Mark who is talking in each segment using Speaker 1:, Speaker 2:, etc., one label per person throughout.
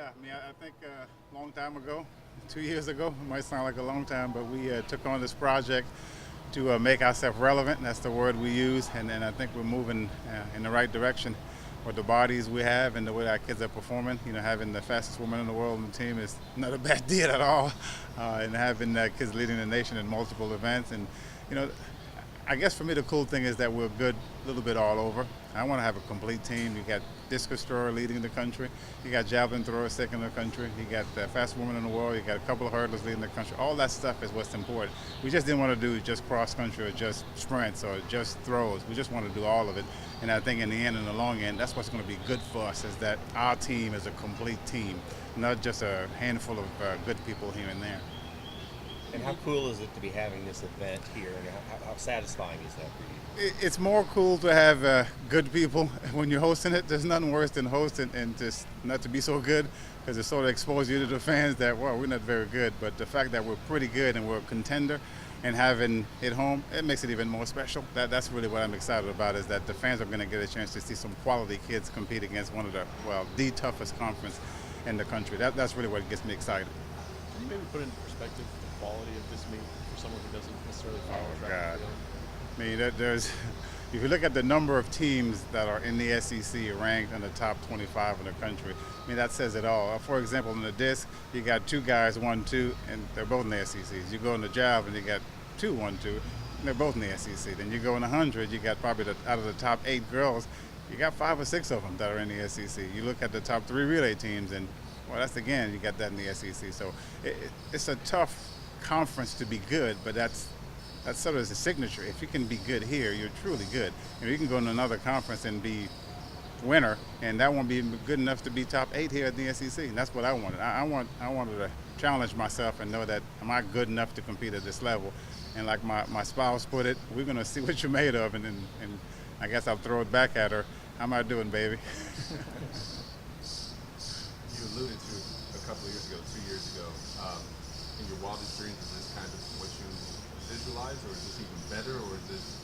Speaker 1: Yeah, I mean, I think a long time ago, 2 years ago, it might sound like a long time, but we took on this project to make ourselves relevant. That's the word we use, and I think we're moving in the right direction with the bodies we have and the way our kids are performing. You know, having the fastest woman in the world on the team is not a bad deal at all, and having kids leading the nation in multiple events. And you know, I guess for me the cool thing is that we're good a little bit all over. I want to have a complete team. You got discus thrower leading the country. You got javelin thrower second in the country. You got the fastest woman in the world. You got a couple of hurdlers leading the country. All that stuff is what's important. We just didn't want to do just cross country or just sprints or just throws. We just want to do all of it. And I think in the end, in the long end, that's what's going to be good for us is that our team is a complete team, not just a handful of good people here and there.
Speaker 2: And how cool is it to be having this event here, and how satisfying is that for you?
Speaker 1: It's more cool to have good people when you're hosting it. There's nothing worse than hosting and just not to be so good, because it sort of exposes you to the fans that, well, we're not very good. But the fact that we're pretty good and we're a contender and having it home, it makes it even more special. That's really what I'm excited about, is that the fans are going to get a chance to see some quality kids compete against one of the toughest conference in the country. That's really what gets me excited.
Speaker 3: Can you maybe put into perspective the quality of this meet for someone who doesn't necessarily follow
Speaker 1: Oh,
Speaker 3: track
Speaker 1: God.
Speaker 3: and field?
Speaker 1: I mean, there's, if you look at the number of teams that are in the SEC ranked in the top 25 in the country, I mean, that says it all. For example, in the disc, you got two guys, 1-2, and they're both in the SECs. You go in the javelin, you got two, 1-2, and they're both in the SEC. Then you go in the 100, you got probably out of the top 8 girls, you got 5 or 6 of them that are in the SEC. You look at the top 3 relay teams, and well, that's again, you got that in the SEC. So it's a tough conference to be good, but that's sort of the signature. If you can be good here, you're truly good. You can go in another conference and be winner, and that won't be good enough to be top 8 here at the SEC. And that's what I wanted. I wanted to challenge myself and know that am I good enough to compete at this level. And like my spouse put it, we're gonna see what you're made of, and I guess I'll throw it back at her. How am I doing, baby?
Speaker 4: You alluded to a couple of years ago, 2 years ago, in your wildest dreams, is this kind of what you visualize, or is this even better, or is this,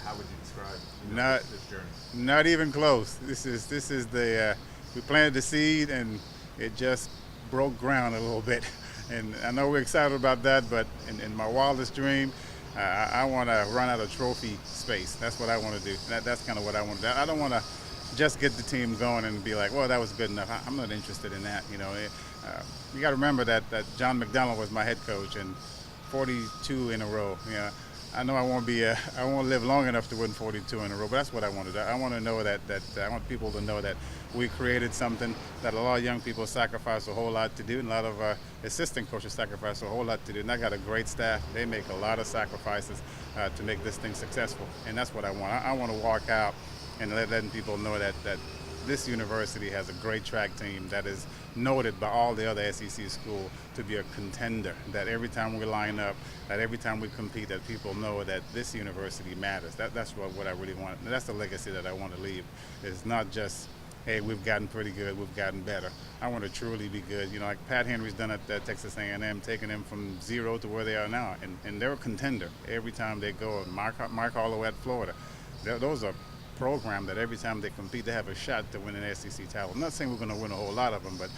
Speaker 4: how would you describe
Speaker 1: Not-
Speaker 4: this journey?
Speaker 1: Not even close. This is the we planted the seed and it just broke ground a little bit. And I know we're excited about that, but in my wildest dream, I want to run out of trophy space. That's what I want to do. That's kind of what I want to do. I don't want to just get the team going and be like, well, that was good enough. I'm not interested in that. You know, you got to remember that John McDonald was my head coach, and 42 in a row. You know, I know I won't live long enough to win 42 in a row, but that's what I want to do. I want to know that I want people to know that we created something that a lot of young people sacrifice a whole lot to do, and a lot of assistant coaches sacrifice a whole lot to do. And I got a great staff. They make a lot of sacrifices to make this thing successful, and that's what I want. I want to walk out and letting people know that this university has a great track team that is noted by all the other SEC schools to be a contender, that every time we line up, that every time we compete, that people know that this university matters. That's what I really want. And that's the legacy that I want to leave. It's not just, hey, we've gotten pretty good, we've gotten better. I want to truly be good. You know, like Pat Henry's done at Texas A&M, taking them from 0 to where they are now. And they're a contender every time they go. And Mark Holloway at Florida. Those are program that every time they compete, they have a shot to win an SEC title. I'm not saying we're going to win a whole lot of them, but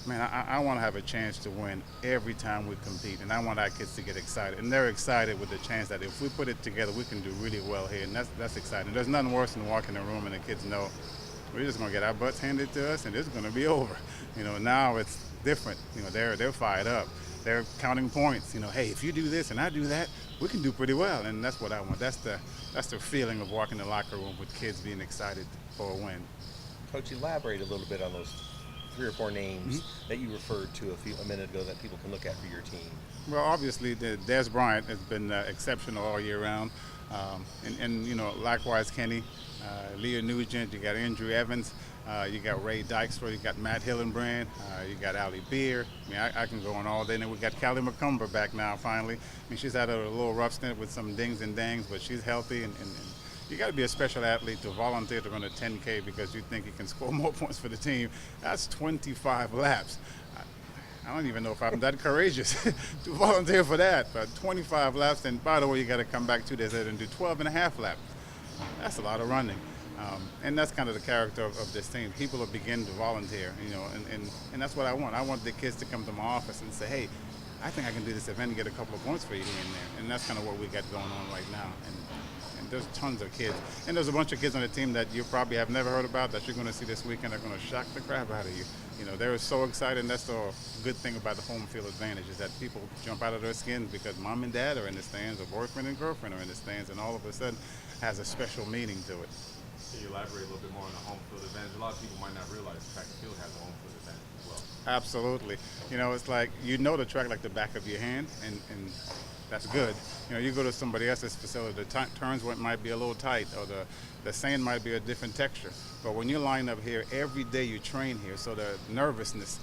Speaker 1: man, I want to have a chance to win every time we compete, and I want our kids to get excited. And they're excited with the chance that if we put it together, we can do really well here, and that's exciting. There's nothing worse than walking in the room and the kids know we're just going to get our butts handed to us, and it's going to be over. You know, now it's different. You know, they're fired up. They're counting points. You know, hey, if you do this and I do that, we can do pretty well, and that's what I want. That's the feeling of walking in the locker room with kids being excited for a win.
Speaker 2: Coach, elaborate a little bit on those 3 or 4 names that you referred to a minute ago that people can look at for your team.
Speaker 1: Well, obviously, Des Bryant has been exceptional all year round, and you know, likewise Kenny, Leah Nugent. You got Andrew Evans. You got Ray Dykstra, you got Matt Hillenbrand, you got Allie Beer. I mean, I can go on all day. And then we got Callie McCumber back now, finally. I mean, she's had a little rough stint with some dings and dangs, but she's healthy. And you got to be a special athlete to volunteer to run a 10K because you think you can score more points for the team. That's 25 laps. I don't even know if I'm that courageous to volunteer for that, but 25 laps. And by the way, you got to come back 2 days later and do 12 and a half laps. That's a lot of running. And that's kind of the character of this team. People will begin to volunteer, and that's what I want. I want the kids to come to my office and say, hey, I think I can do this event and get a couple of points for you here and there. And that's kind of what we got going on right now. And there's tons of kids. And there's a bunch of kids on the team that you probably have never heard about that you're going to see this weekend. They're going to shock the crap out of you. They're so excited, and that's the good thing about the home field advantage is that people jump out of their skins because mom and dad are in the stands, or boyfriend and girlfriend are in the stands, and all of a sudden has a special meaning to it.
Speaker 4: Can you elaborate a little bit more on the home field advantage? A lot of people might not realize track and field has a home field advantage as well.
Speaker 1: Absolutely. It's like the track like the back of your hand, and that's good. You go to somebody else's facility, the turns might be a little tight, or the sand might be a different texture. But when you line up here, every day you train here, so the nervousness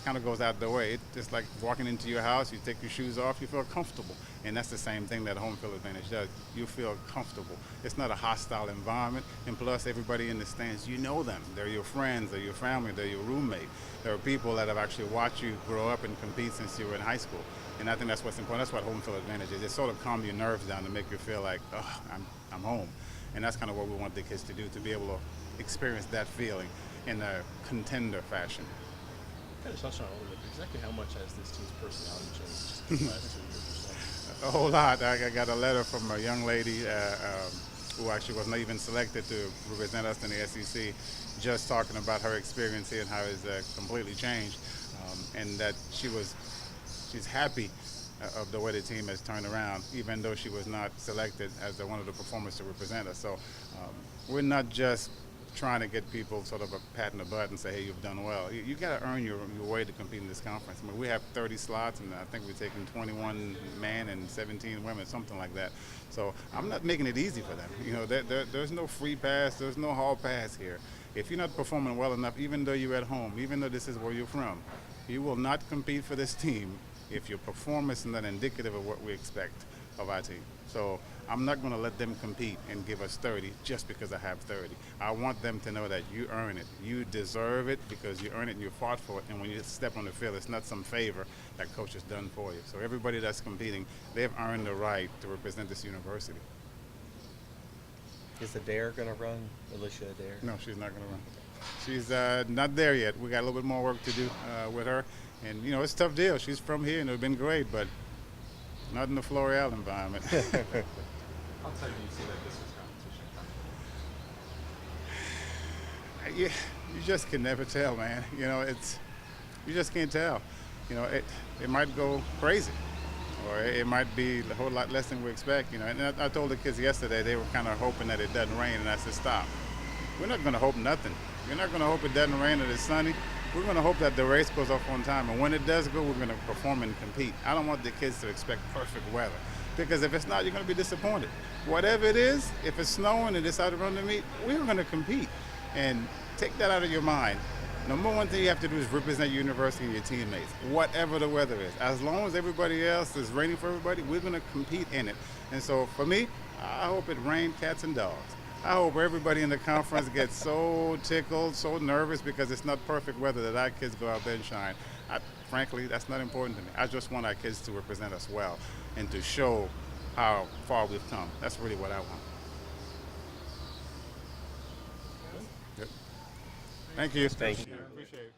Speaker 1: kind of goes out the way. It's just like walking into your house, you take your shoes off, you feel comfortable. And that's the same thing that home field advantage does. You feel comfortable. It's not a hostile environment. And plus, everybody in the stands, you know them. They're your friends, they're your family, they're your roommate. There are people that have actually watched you grow up and compete since you were in high school. And I think that's what's important. That's what home field advantage is. It sort of calm your nerves down to make you feel like, oh, I'm home. And that's kind of what we want the kids to do, to be able to experience that feeling in a contender fashion.
Speaker 3: Kind of touched on it a little bit. Exactly how much has this team's personality changed just in the last 2 years or so?
Speaker 1: A whole lot. I got a letter from a young lady who actually was not even selected to represent us in the SEC, just talking about her experience here and how it's completely changed, and that she's happy of the way the team has turned around, even though she was not selected as one of the performers to represent us. So we're not just trying to get people sort of a pat in the butt and say, hey, you've done well. You got to earn your way to compete in this conference. I mean, we have 30 slots, and I think we're taking 21 men and 17 women, something like that. So I'm not making it easy for them. There's no free pass, there's no hall pass here. If you're not performing well enough, even though you're at home, even though this is where you're from, you will not compete for this team if your performance is not indicative of what we expect of our team. So I'm not going to let them compete and give us 30 just because I have 30. I want them to know that you earn it. You deserve it because you earn it and you fought for it. And when you step on the field, it's not some favor that coach has done for you. So everybody that's competing, they've earned the right to represent this university.
Speaker 2: Is Adair going to run, Alicia Adair?
Speaker 1: No, she's not going to run. She's not there yet. We got a little bit more work to do with her. And, it's a tough deal. She's from here, and it's been great, but not in the Floreal environment.
Speaker 4: How tight do you see that distance competition coming?
Speaker 1: You just can never tell, man. You just can't tell. It might go crazy, or it might be a whole lot less than we expect. And I told the kids yesterday, they were kind of hoping that it doesn't rain, and I said, stop. We're not going to hope nothing. We're not going to hope it doesn't rain or it's sunny. We're going to hope that the race goes off on time, and when it does go, we're going to perform and compete. I don't want the kids to expect perfect weather, because if it's not, you're going to be disappointed. Whatever it is, if it's snowing and decide to run the meet, we're going to compete. And take that out of your mind. Number one thing you have to do is represent your university and your teammates, whatever the weather is. As long as everybody else is raining for everybody, we're going to compete in it. And so for me, I hope it rains cats and dogs. I hope everybody in the conference gets so tickled, so nervous because it's not perfect weather that our kids go out there and shine. Frankly, that's not important to me. I just want our kids to represent us well and to show how far we've come. That's really what I want. Yep. Thank you.
Speaker 2: Thank you.
Speaker 1: Appreciate it.